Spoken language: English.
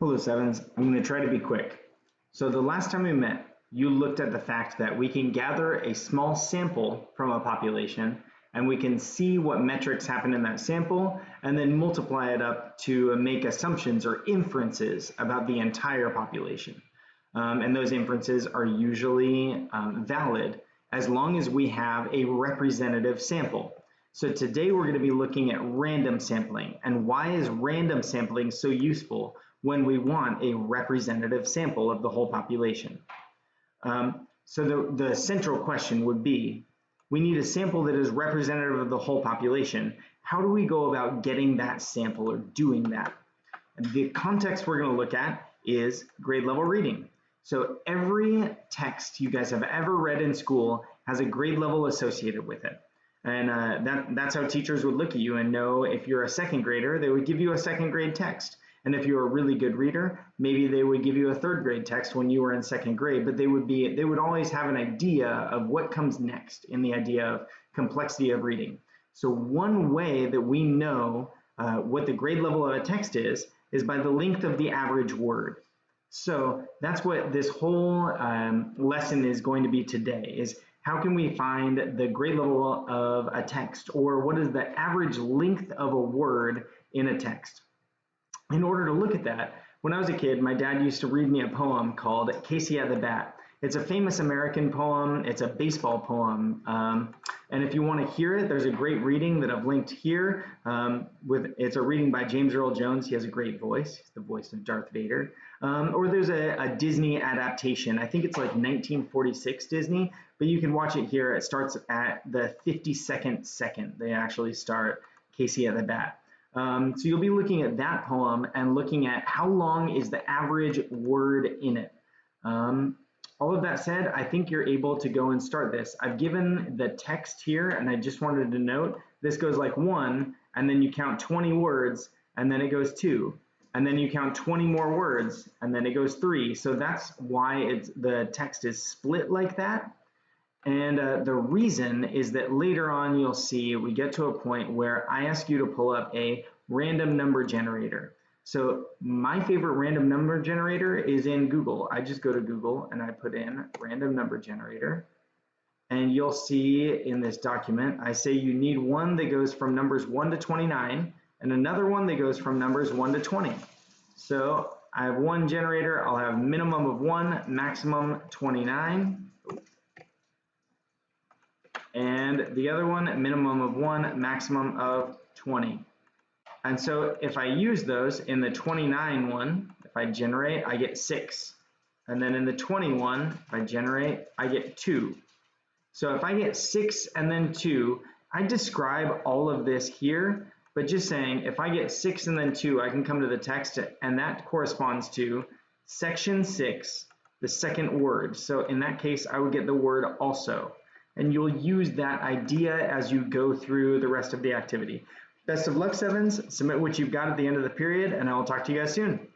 Hello, Sevens. I'm going to try to be quick. So the last time we met, you looked at the fact that we can gather a small sample from a population and we can see what metrics happen in that sample and then multiply it up to make assumptions or inferences about the entire population. And those inferences are usually valid as long as we have a representative sample. So today we're going to be looking at random sampling. And why is random sampling so useful when we want a representative sample of the whole population? So the central question would be, we need a sample that is representative of the whole population. How do we go about getting that sample or doing that? And the context we're going to look at is grade level reading. So every text you guys have ever read in school has a grade level associated with it. And that's how teachers would look at you and know if you're a second grader, they would give you a second grade text. And if you're a really good reader, maybe they would give you a third grade text when you were in second grade, but they would always have an idea of what comes next in the idea of complexity of reading. So one way that we know what the grade level of a text is by the length of the average word. So that's what this whole lesson is going to be today, is how can we find the grade level of a text, or what is the average length of a word in a text? In order to look at that, when I was a kid, my dad used to read me a poem called Casey at the Bat. It's a famous American poem. It's a baseball poem. And if you want to hear it, there's a great reading that I've linked here. It's a reading by James Earl Jones. He has a great voice. He's the voice of Darth Vader. Or there's a Disney adaptation. I think it's like 1946 Disney, but you can watch it here. It starts at the 52nd second. They actually start Casey at the Bat. So you'll be looking at that poem and looking at how long is the average word in it. All of that said, I think you're able to go and start this. I've given the text here, and I just wanted to note, this goes like 1, and then you count 20 words, and then it goes 2, and then you count 20 more words, and then it goes 3. So that's why the text is split like that. And the reason is that later on you'll see we get to a point where I ask you to pull up a random number generator. So my favorite random number generator is in Google. I just go to Google and I put in random number generator. And you'll see in this document, I say you need one that goes from numbers 1 to 29 and another one that goes from numbers 1 to 20. So I have one generator, I'll have minimum of 1, maximum 29. And the other one, minimum of 1, maximum of 20. And so if I use those in the 29 one, if I generate, I get 6. And then in the 21, if I generate, I get 2. So if I get 6 and then 2, I describe all of this here, but just saying if I get 6 and then 2, I can come to the text and that corresponds to section 6, the second word. So in that case, I would get the word also. And you'll use that idea as you go through the rest of the activity. Best of luck, Sevens. Submit what you've got at the end of the period, and I'll talk to you guys soon.